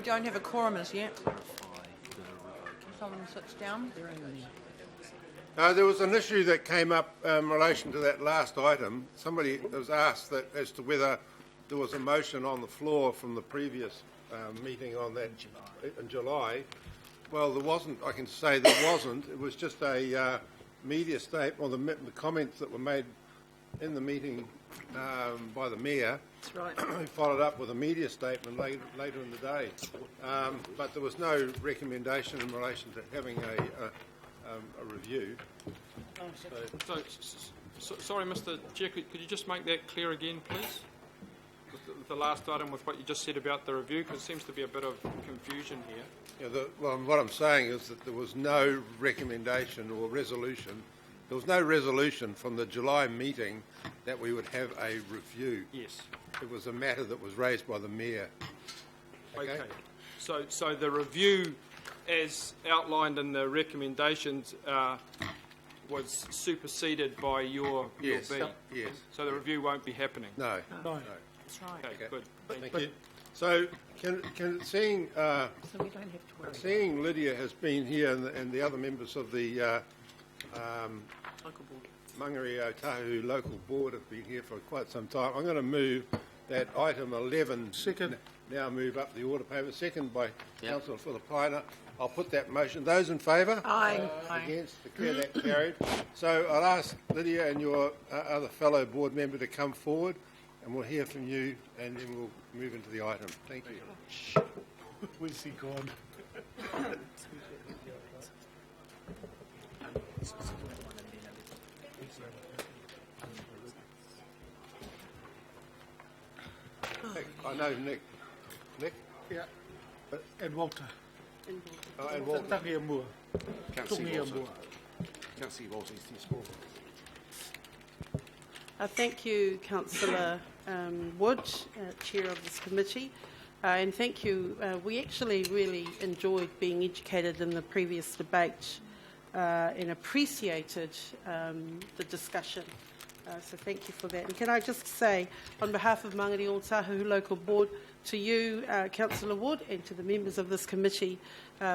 don't have a quorum as yet. Someone sits down. There was an issue that came up in relation to that last item. Somebody was asked that as to whether there was a motion on the floor from the previous meeting on that in July. Well, there wasn't. I can say there wasn't. It was just a media statement, or the comments that were made in the meeting by the Mayor. That's right. He followed up with a media statement later in the day. But there was no recommendation in relation to having a review. Sorry, Mr. Chair, could you just make that clear again, please? With the last item, with what you just said about the review, because there seems to be a bit of confusion here. Yeah, well, what I'm saying is that there was no recommendation or resolution. There was no resolution from the July meeting that we would have a review. Yes. It was a matter that was raised by the Mayor. Okay. So the review, as outlined in the recommendations, was superseded by your Yes. B. Yes. So the review won't be happening. No. That's right. Okay, good. Thank you. So, seeing So we don't have to worry. seeing Lydia has been here and the other members of the Local board. Mangere Otahu local board have been here for quite some time. I'm going to move that item 11 now move up the order paper. Second by Councillor Filipaina. I'll put that motion. Those in favour? Aye. Against? Declare that carried. So I'll ask Lydia and your other fellow board member to come forward, and we'll hear from you, and then we'll move into the item. Thank you. Where's he gone? I know Nick. Nick? Yeah. And Walter. And Walter. Tangia Moore. Councillor Tangia Moore. Walter is to support. Thank you, Councillor Wood, Chair of this committee, and thank you. We actually really enjoyed being educated in the previous debate and appreciated the discussion. So thank you for that. And can I just say, on behalf of Mangere Otahu Local Board, to you, Councillor Wood, and to the members of this committee,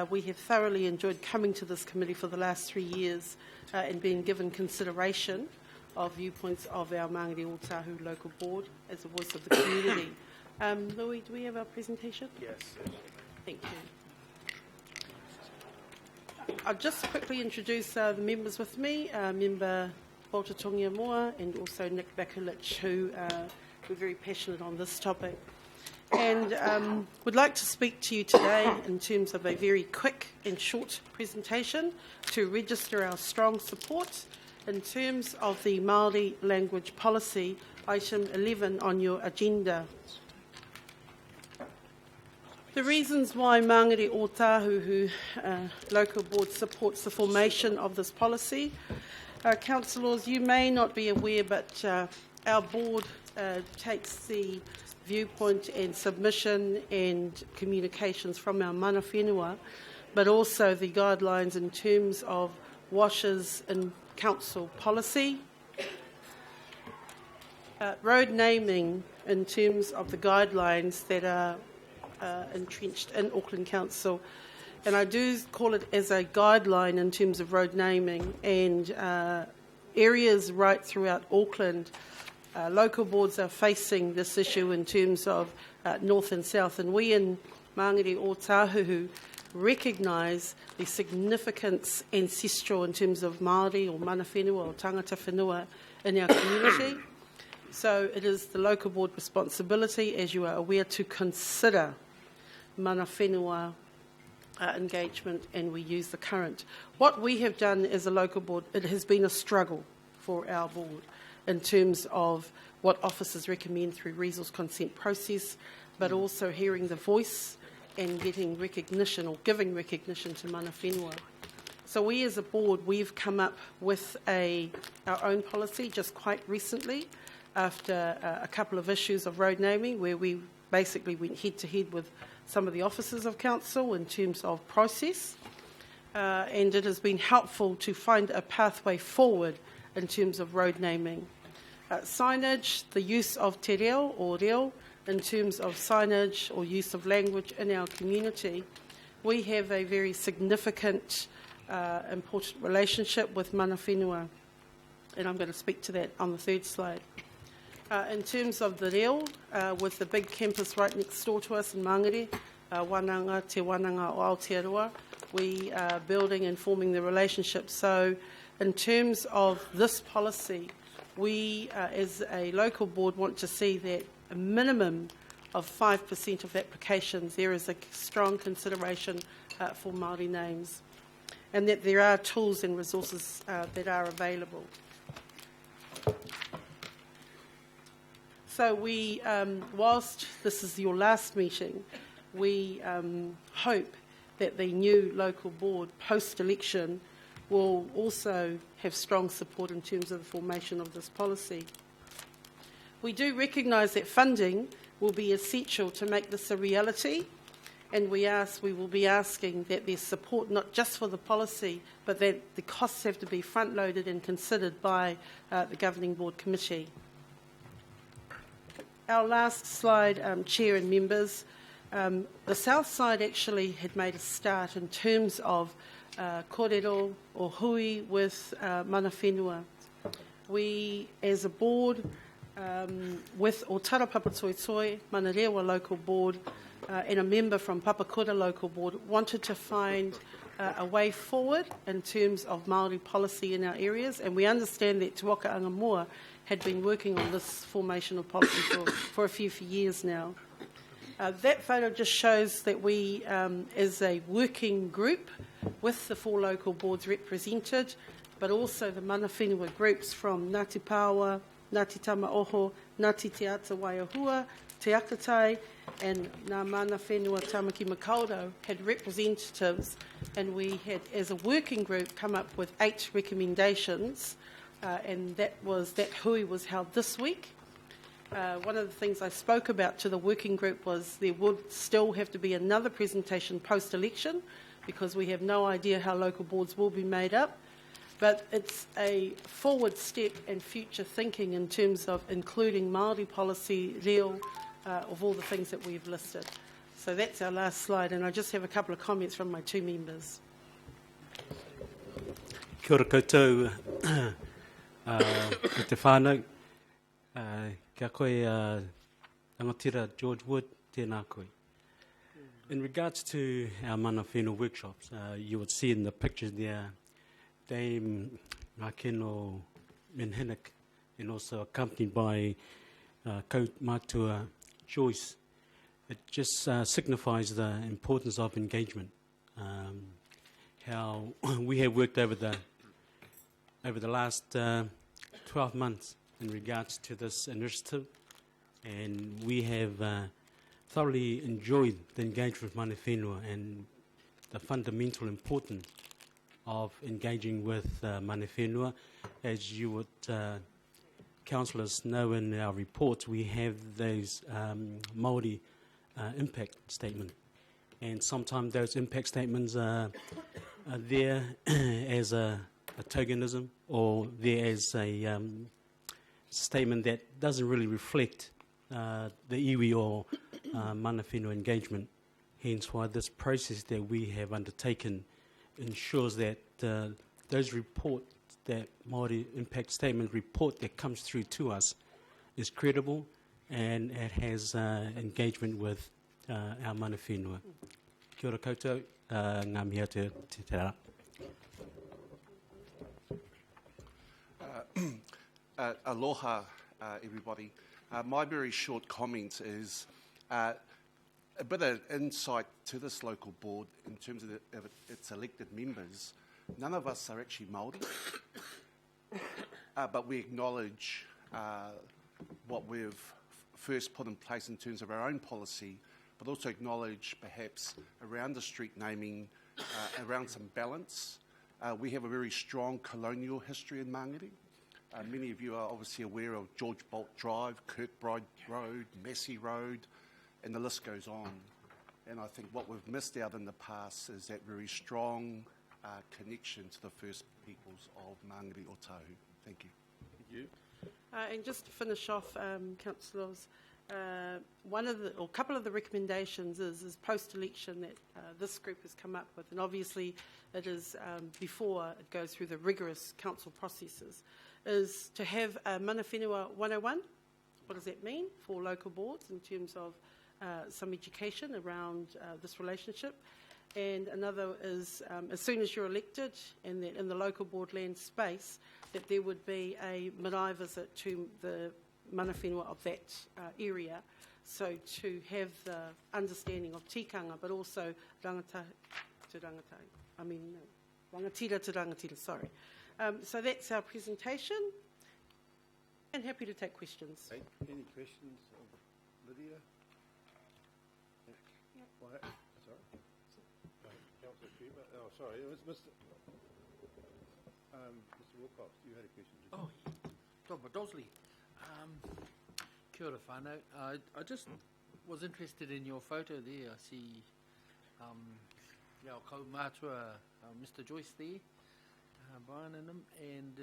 we have thoroughly enjoyed coming to this committee for the last 3 years and being given consideration of viewpoints of our Mangere Otahu Local Board as a voice of the community. Louis, do we have our presentation? Yes. Thank you. I'll just quickly introduce the members with me, Member Walter Tongiamoa and also Nick Bakulich, who were very passionate on this topic. And would like to speak to you today in terms of a very quick and short presentation to register our strong support in terms of the Māori language policy, item 11 on your agenda. The reasons why Mangere Otahu Local Board supports the formation of this policy. Councillors, you may not be aware, but our board takes the viewpoint and submission and communications from our mana whenua, but also the guidelines in terms of washes in council policy, road naming in terms of the guidelines that are entrenched in Auckland Council. And I do call it as a guideline in terms of road naming, and areas right throughout Auckland, local boards are facing this issue in terms of north and south. And we in Mangere Otahu recognise the significance ancestral in terms of Māori or mana whenua or tangata whenua in our community. So it is the local board responsibility, as you are aware, to consider mana whenua engagement, and we use the current. What we have done as a local board, it has been a struggle for our board in terms of what officers recommend through resource consent process, but also hearing the voice and getting recognition or giving recognition to mana whenua. So we as a board, we've come up with our own policy just quite recently after a couple of issues of road naming where we basically went head to head with some of the officers of council in terms of process, and it has been helpful to find a pathway forward in terms of road naming. Signage, the use of te reo or reo, in terms of signage or use of language in our community, we have a very significant, important relationship with mana whenua, and I'm going to speak to that on the third slide. In terms of the reo, with the big campus right next door to us in Mangere, Wananga, Te Wananga o Aotearoa, we are building and forming the relationship. So in terms of this policy, we as a local board want to see that a minimum of 5% of applications there is a strong consideration for Māori names, and that there are tools and resources that are available. So we, whilst this is your last meeting, we hope that the new local board post-election will also have strong support in terms of the formation of this policy. We do recognise that funding will be essential to make this a reality, and we will be asking that there's support not just for the policy, but that the costs have to be front-loaded and considered by the Governing Board Committee. Our last slide, Chair and members, the South Side actually had made a start in terms of kōrero or hui with mana whenua. We, as a board, with Otara Papatoetoe, Mana Rewa local board, and a member from Papakura local board, wanted to find a way forward in terms of Māori policy in our areas, and we understand that Te Waka Angamoa had been working on this formation of policy for a few years now. That photo just shows that we, as a working group, with the 4 local boards represented, but also the mana whenua groups from Ngāti Pāwa, Ngāti Tamaoho, Ngāti Te Ata Waiahua, Te Akatai, and Ngā mana whenua Tamaki Makaurau had representatives, and we had, as a working group, come up with 8 recommendations, and that hui was held this week. One of the things I spoke about to the working group was there would still have to be another presentation post-election, because we have no idea how local boards will be made up. But it's a forward step and future thinking in terms of including Māori policy, reo, of all the things that we've listed. So that's our last slide, and I just have a couple of comments from my 2 members. Kia ora koutou, ko te whānau, kia koe Angatira George Wood, tēnā koe. In regards to our mana whenua workshops, you would see in the pictures there Dame Ngākeno Menhinik, and also accompanied by Matua Joyce. It just signifies the importance of engagement. How we have worked over the last 12 months in regards to this initiative, and we have thoroughly enjoyed the engagement with mana whenua and the fundamental importance of engaging with mana whenua. As you would, councillors, know in our reports, we have those Māori impact statement, and sometimes those impact statements are there as a tokenism, or there as a statement that doesn't really reflect the iwi or mana whenua engagement. Hence why this process that we have undertaken ensures that those reports, that Māori impact statement report that comes through to us, is credible and it has engagement with our mana whenua. Kia ora koutou, ngā mihi te rā. Aloha, everybody. My very short comment is a bit of insight to this local board in terms of its elected members. None of us are actually Māori, but we acknowledge what we've first put in place in terms of our own policy, but also acknowledge perhaps around the street naming, around some balance. We have a very strong colonial history in Mangere. Many of you are obviously aware of George Bolt Drive, Kirkbride Road, Massey Road, and the list goes on. And I think what we've missed out in the past is that very strong connection to the First Peoples of Mangere o Tahu. Thank you. Thank you. And just to finish off, councillors, a couple of the recommendations is post-election that this group has come up with, and obviously it is before it goes through the rigorous council processes, is to have a Mana Whenua 101. What does that mean for local boards in terms of some education around this relationship? And another is, as soon as you're elected and that in the local board land space, that there would be a marae visit to the mana whenua of that area, so to have the understanding of tikanga, but also rangatira to rangatira, sorry. So that's our presentation, and happy to take questions. Okay. Any questions of Lydia? Sorry? Councillor Cuba? Oh, sorry, it was Mr. Wilcox, you had a question, didn't you? Oh, Dr. Dosley. Kia ora whānau. I just was interested in your photo there. I see our kaumātua, Mr. Joyce there, Brian and him, and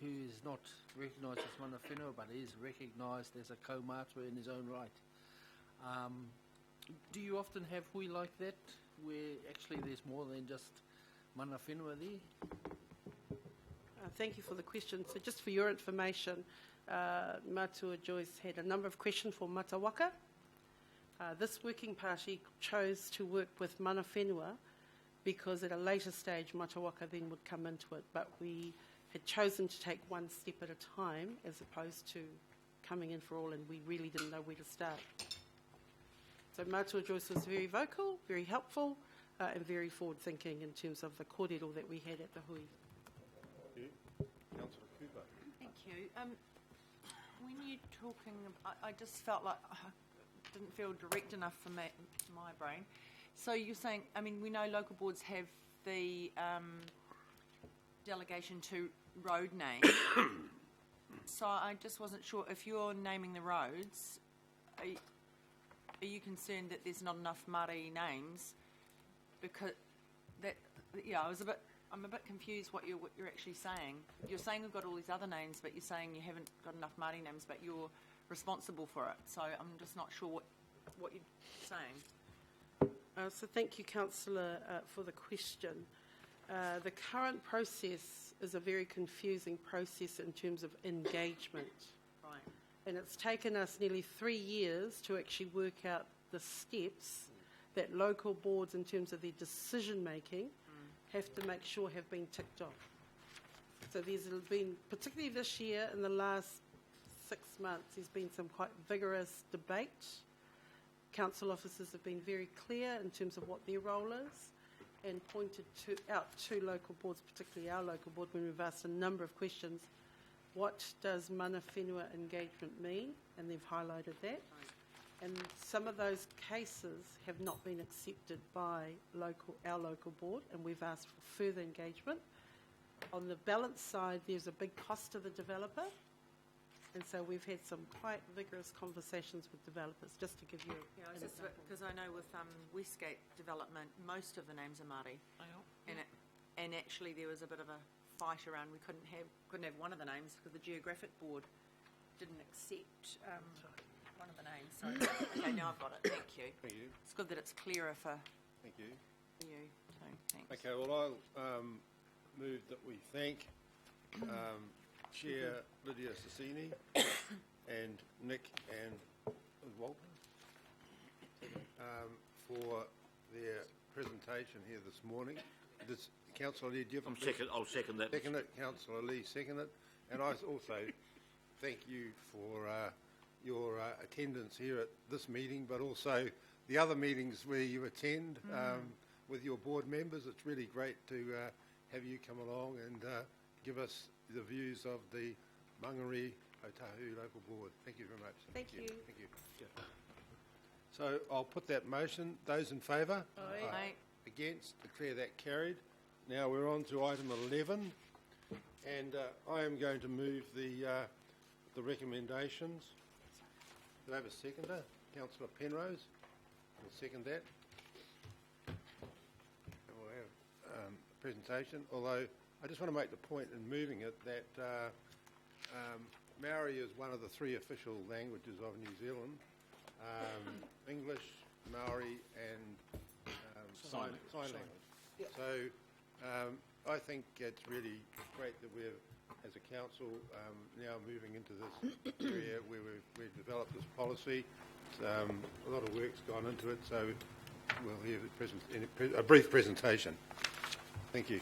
who is not recognised as mana whenua, but is recognised as a kaumātua in his own right. Do you often have hui like that, where actually there's more than just mana whenua there? Thank you for the question. So just for your information, Matua Joyce had a number of questions for Matawaka. This working party chose to work with mana whenua because at a later stage Matawaka then would come into it, but we had chosen to take one step at a time as opposed to coming in for all, and we really didn't know where to start. So Matua Joyce was very vocal, very helpful, and very forward-thinking in terms of the kōrero that we had at the hui. Councillor Cooper. Thank you. When you're talking, I just felt like I didn't feel direct enough for my brain. So you're saying, I mean, we know local boards have the delegation to road name. So I just wasn't sure if you're naming the roads. Are you concerned that there's not enough Māori names? Because that, yeah, I'm a bit confused what you're actually saying. You're saying we've got all these other names, but you're saying you haven't got enough Māori names, but you're responsible for it. So I'm just not sure what you're saying. So thank you, Councillor, for the question. The current process is a very confusing process in terms of engagement. Right. And it's taken us nearly 3 years to actually work out the steps that local boards, in terms of their decision-making, have to make sure have been ticked off. So there's been, particularly this year, in the last 6 months, there's been some quite vigorous debate. Council officers have been very clear in terms of what their role is and pointed out to local boards, particularly our local board, when we've asked a number of questions. What does mana whenua engagement mean? And they've highlighted that. And some of those cases have not been accepted by our local board, and we've asked for further engagement. On the balance side, there's a big cost to the developer, and so we've had some quite vigorous conversations with developers, just to give you an example. Because I know with Westgate development, most of the names are Māori, and actually there was a bit of a fight around. We couldn't have one of the names because the geographic board didn't accept one of the names. So okay, now I've got it. Thank you. Thank you. It's good that it's clearer for Thank you. you too. Thanks. Okay, well, I'll move that we thank Chair Lydia Sassini and Nick and Walter for their presentation here this morning. Councillor Lee, do you have I'll second that. Second it, Councillor Lee, second it. And I also thank you for your attendance here at this meeting, but also the other meetings where you attend with your board members. It's really great to have you come along and give us the views of the Mangere Otahu Local Board. Thank you very much. Thank you. Thank you. So I'll put that motion. Those in favour? Aye. Aye. Against? Declare that carried. Now we're on to item 11, and I am going to move the recommendations. Do I have a seconder? Councillor Penrose will second that. And we'll have a presentation, although I just want to make the point in moving it that Maori is one of the 3 official languages of New Zealand. English, Maori and sign language. So I think it's really great that we're, as a council, now moving into this area where we've developed this policy. A lot of work's gone into it, so we'll hear a brief presentation. Thank you.